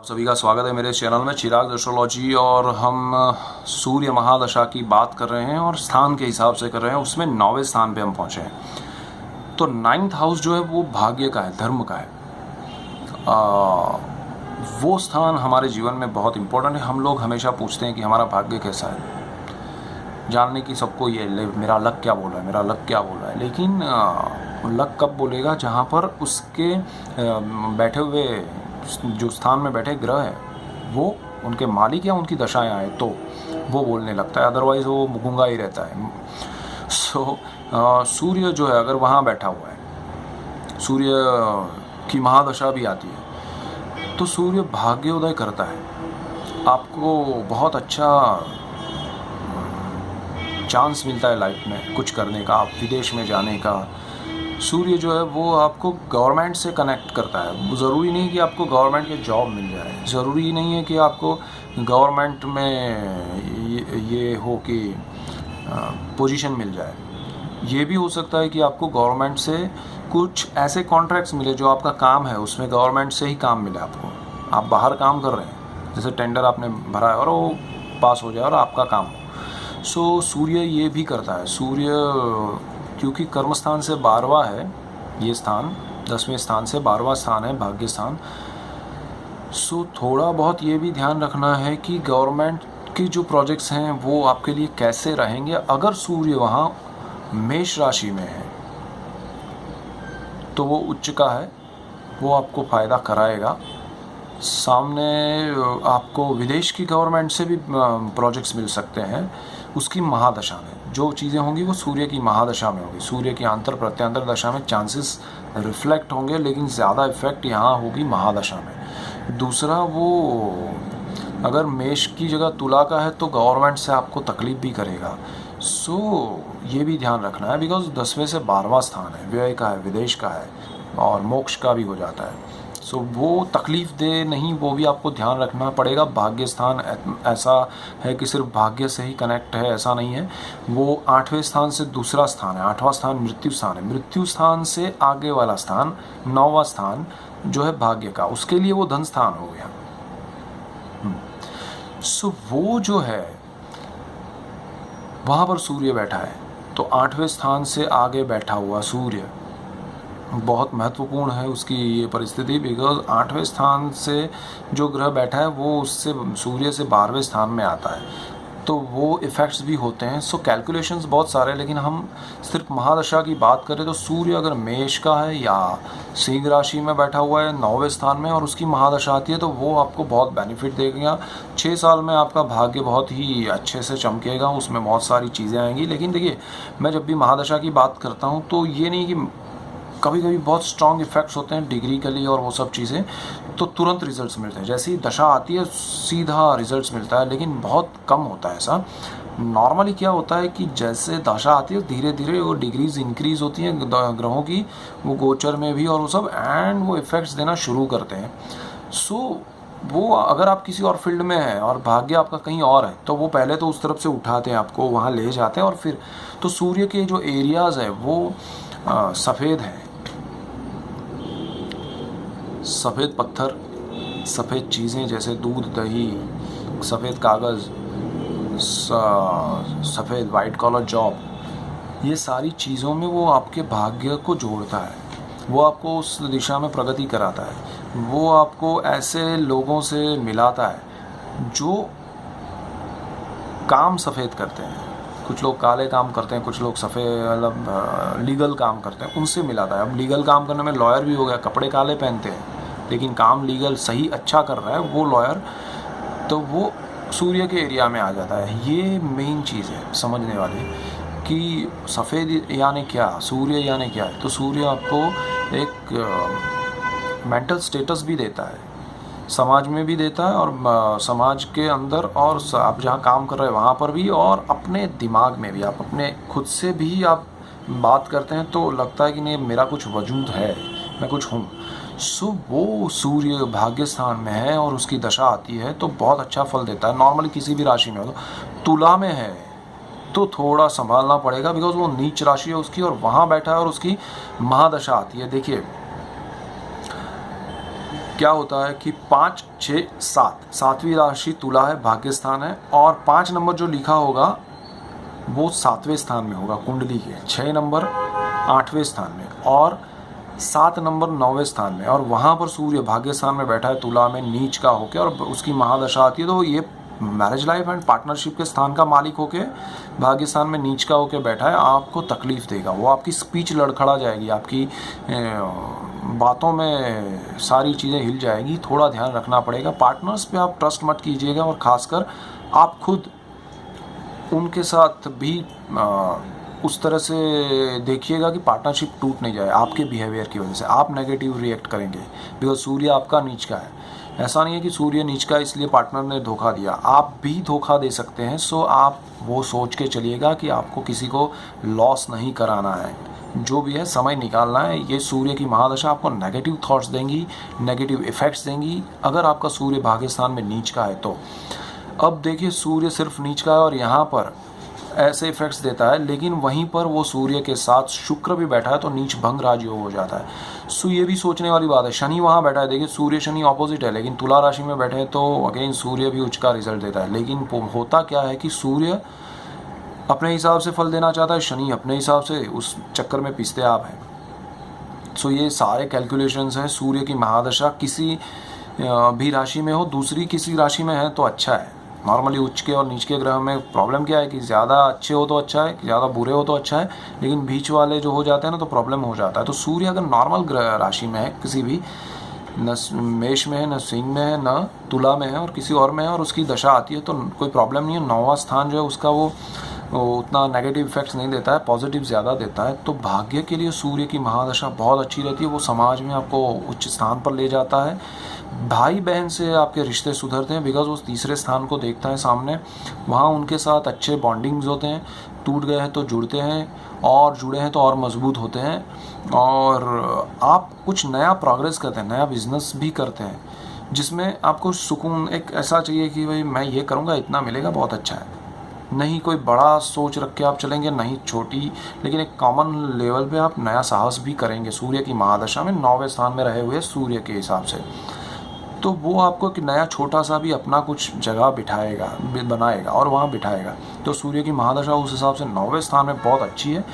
सभी का स्वागत है मेरे चैनल में चिराग एस्ट्रोलॉजी। और हम सूर्य महादशा की बात कर रहे हैं और स्थान के हिसाब से कर रहे हैं। उसमें 9वें स्थान पे हम पहुंचे हैं। तो 9th हाउस जो है वो भाग्य का है, धर्म का है। वो स्थान हमारे जीवन में बहुत इम्पोर्टेंट है। हम लोग हमेशा पूछते हैं कि हमारा भाग्य कैसा है, जानने की सबको ये मेरा लक क्या बोल रहा है, मेरा लक क्या बोल रहा है। लेकिन लक कब बोलेगा जहाँ पर उसके बैठे हुए जो स्थान में बैठे ग्रह है वो उनके मालिक या उनकी दशाएं आए तो वो बोलने लगता है, अदरवाइज़ वो गूंगा ही रहता है। सूर्य जो है अगर वहाँ बैठा हुआ है, सूर्य की महादशा भी आती है तो सूर्य भाग्योदय करता है। आपको बहुत अच्छा चांस मिलता है लाइफ में कुछ करने का, आप विदेश में जाने का। सूर्य जो है वो आपको गवर्नमेंट से कनेक्ट करता है। ज़रूरी नहीं कि आपको गवर्नमेंट के जॉब मिल जाए, ज़रूरी नहीं है कि आपको गवर्नमेंट में ये हो कि पोजीशन मिल जाए। ये भी हो सकता है कि आपको गवर्नमेंट से कुछ ऐसे कॉन्ट्रैक्ट्स मिले जो आपका काम है उसमें गवर्नमेंट से ही काम मिले आपको। आप बाहर काम कर रहे हैं, जैसे टेंडर आपने भरा है और वो पास हो जाए और आपका काम हो। सूर्य ये भी करता है। सूर्य क्योंकि कर्मस्थान से 12वां है ये स्थान, 10वें स्थान से 12वां स्थान है भाग्य स्थान। थोड़ा बहुत ये भी ध्यान रखना है कि गवर्नमेंट की जो प्रोजेक्ट्स हैं वो आपके लिए कैसे रहेंगे। अगर सूर्य वहाँ मेष राशि में है तो वो उच्च का है, वो आपको फ़ायदा कराएगा। सामने आपको विदेश की गवर्नमेंट से भी प्रोजेक्ट्स मिल सकते हैं उसकी महादशा में। जो चीज़ें होंगी वो सूर्य की महादशा में होगी। सूर्य की अंतर प्रत्यंतर दशा में चांसेस रिफ्लेक्ट होंगे, लेकिन ज़्यादा इफेक्ट यहाँ होगी महादशा में। दूसरा, वो अगर मेष की जगह तुला का है तो गवर्नमेंट से आपको तकलीफ भी करेगा। ये भी ध्यान रखना है, बिकॉज 10वें से 12वां स्थान है, व्यय का है, विदेश का है और मोक्ष का भी हो जाता है। वो तकलीफ़ दे नहीं, वो भी आपको ध्यान रखना पड़ेगा। भाग्य स्थान ऐसा है कि सिर्फ भाग्य से ही कनेक्ट है, ऐसा नहीं है। वो 8वें स्थान से दूसरा स्थान है। 8वां स्थान मृत्यु स्थान है। मृत्यु स्थान से आगे वाला स्थान 9वां स्थान जो है भाग्य का, उसके लिए वो धन स्थान हो गया। वो जो है वहाँ पर सूर्य बैठा है तो 8वें स्थान से आगे बैठा हुआ सूर्य बहुत महत्वपूर्ण है उसकी ये परिस्थिति, बिकॉज 8वें स्थान से जो ग्रह बैठा है वो उससे सूर्य से 12वें स्थान में आता है, तो वो इफ़ेक्ट्स भी होते हैं। कैलकुलेशंस बहुत सारे हैं, लेकिन हम सिर्फ महादशा की बात करें तो सूर्य अगर मेष का है या सिंह राशि में बैठा हुआ है 9वें स्थान में और उसकी महादशा आती है तो वो आपको बहुत बेनिफिट देगा। 6 साल में आपका भाग्य बहुत ही अच्छे से चमकेगा, उसमें बहुत सारी चीज़ें आएंगी। लेकिन देखिए, मैं जब भी महादशा की बात करता हूँ तो ये नहीं कि कभी कभी बहुत स्ट्रॉन्ग इफेक्ट्स होते हैं डिग्रिकली और वो सब चीज़ें, तो तुरंत रिजल्ट्स मिलते हैं। जैसे ही दशा आती है सीधा रिजल्ट्स मिलता है, लेकिन बहुत कम होता है ऐसा। नॉर्मली क्या होता है कि जैसे दशा आती है धीरे धीरे वो डिग्रीज इंक्रीज होती हैं ग्रहों की, वो गोचर में भी और वो सब, एंड वो इफ़ेक्ट्स देना शुरू करते हैं। वो अगर आप किसी और फील्ड में हैं और भाग्य आपका कहीं और है तो वो पहले तो उस तरफ से उठाते हैं, आपको वहाँ ले जाते हैं। और फिर तो सूर्य के जो एरियाज़ है वो सफ़ेद हैं, सफ़ेद पत्थर, सफ़ेद चीज़ें जैसे दूध, दही, सफ़ेद कागज़, सफ़ेद वाइट कॉलर जॉब, ये सारी चीज़ों में वो आपके भाग्य को जोड़ता है, वो आपको उस दिशा में प्रगति कराता है, वो आपको ऐसे लोगों से मिलाता है जो काम सफ़ेद करते हैं। कुछ लोग काले काम करते हैं, कुछ लोग सफ़ेद मतलब लीगल काम करते हैं, उनसे मिलाता है। अब लीगल काम करने में लॉयर भी हो गया, कपड़े काले पहनते हैं लेकिन काम लीगल सही अच्छा कर रहा है वो लॉयर, तो वो सूर्य के एरिया में आ जाता है। ये मेन चीज़ है समझने वाली कि सफ़ेद यानी क्या, सूर्य यानी क्या है। तो सूर्य आपको एक मेंटल स्टेटस भी देता है, समाज में भी देता है और समाज के अंदर और आप जहाँ काम कर रहे हैं वहाँ पर भी, और अपने दिमाग में भी। आप अपने खुद से भी आप बात करते हैं तो लगता है कि नहीं मेरा कुछ वजूद है, मैं कुछ हूँ। वो सूर्य भाग्य स्थान में है और उसकी दशा आती है तो बहुत अच्छा फल देता है। नॉर्मली किसी भी राशि में हो, तुला में है तो थोड़ा संभालना पड़ेगा, बिकॉज वो नीच राशि है उसकी और वहाँ बैठा है और उसकी महादशा आती है। देखिए, क्या होता है कि 5, 6, 7 सातवीं राशि तुला है, भाग्य स्थान है, और 5 नंबर जो लिखा होगा वो 7वें स्थान में होगा कुंडली के, 6 नंबर 8वें स्थान में, और 7 नंबर 9वें स्थान में, और वहाँ पर सूर्य भाग्य स्थान में बैठा है तुला में नीच का होके, और उसकी महादशा आती है। तो ये मैरिज लाइफ एंड पार्टनरशिप के स्थान का मालिक होके भाग्य स्थान में नीच का होके बैठा है, आपको तकलीफ देगा। वो आपकी स्पीच लड़खड़ा जाएगी, आपकी बातों में सारी चीज़ें हिल जाएगी। थोड़ा ध्यान रखना पड़ेगा। पार्टनर्स पे आप ट्रस्ट मत कीजिएगा, और ख़ासकर आप खुद उनके साथ भी उस तरह से देखिएगा कि पार्टनरशिप टूट नहीं जाए आपके बिहेवियर की वजह से। आप नेगेटिव रिएक्ट करेंगे बिकॉज सूर्य आपका नीच का है। ऐसा नहीं है कि सूर्य नीच का इसलिए पार्टनर ने धोखा दिया, आप भी धोखा दे सकते हैं। सो आप वो सोच के चलिएगा कि आपको किसी को लॉस नहीं कराना है। जो भी है समय निकालना है। ये सूर्य की महादशा आपको नेगेटिव थॉट्स देंगी, नेगेटिव इफेक्ट्स देंगी अगर आपका सूर्य भाग्य स्थान में नीच का है तो। अब देखिए सूर्य सिर्फ नीच का है और यहाँ पर ऐसे इफेक्ट्स देता है, लेकिन वहीं पर वो सूर्य के साथ शुक्र भी बैठा है तो नीच भंग राजयोग हो जाता है। सो ये भी सोचने वाली बात है। शनि वहाँ बैठा है, देखिए सूर्य शनि ऑपोजिट है, लेकिन तुला राशि में बैठे हैं तो अगेन सूर्य भी उच्च का रिजल्ट देता है। लेकिन होता क्या है कि सूर्य अपने हिसाब से फल देना चाहता है, शनि अपने हिसाब से, उस चक्कर में पिसते आप हैं। सो ये सारे कैलकुलेशंस हैं। सूर्य की महादशा किसी भी राशि में हो, दूसरी किसी राशि में है तो अच्छा है। नॉर्मली उच्च के और नीच के ग्रह में प्रॉब्लम क्या है कि ज़्यादा अच्छे हो तो अच्छा है, ज़्यादा बुरे हो तो अच्छा है, लेकिन बीच वाले जो हो जाते हैं ना तो प्रॉब्लम हो जाता है। तो सूर्य अगर नॉर्मल ग्रह राशि में है, किसी भी न मेष में है, न सिंह में है, न तुला में है और किसी और में है, और उसकी दशा आती है तो कोई प्रॉब्लम नहीं है। 9वां स्थान जो है उसका वो उतना नेगेटिव इफेक्ट्स नहीं देता है, पॉजिटिव ज़्यादा देता है। तो भाग्य के लिए सूर्य की महादशा बहुत अच्छी रहती है। वो समाज में आपको उच्च स्थान पर ले जाता है। भाई बहन से आपके रिश्ते सुधरते हैं बिकॉज वो तीसरे स्थान को देखता है सामने। वहाँ उनके साथ अच्छे बॉन्डिंग्स होते हैं। टूट गए हैं तो जुड़ते हैं, और जुड़े हैं तो और मजबूत होते हैं, और आप कुछ नया प्रोग्रेस करते हैं, नया बिजनेस भी करते हैं जिसमें आपको सुकून एक ऐसा चाहिए कि भाई मैं ये करूँगा इतना मिलेगा, बहुत अच्छा है। नहीं कोई बड़ा सोच रख के आप चलेंगे, नहीं छोटी, लेकिन एक कॉमन लेवल पे आप नया साहस भी करेंगे सूर्य की महादशा में 9वें स्थान में रहे हुए सूर्य के हिसाब से। तो वो आपको एक नया छोटा सा भी अपना कुछ जगह बिठाएगा, बनाएगा और वहाँ बिठाएगा। तो सूर्य की महादशा उस हिसाब से 9वें स्थान में बहुत अच्छी है।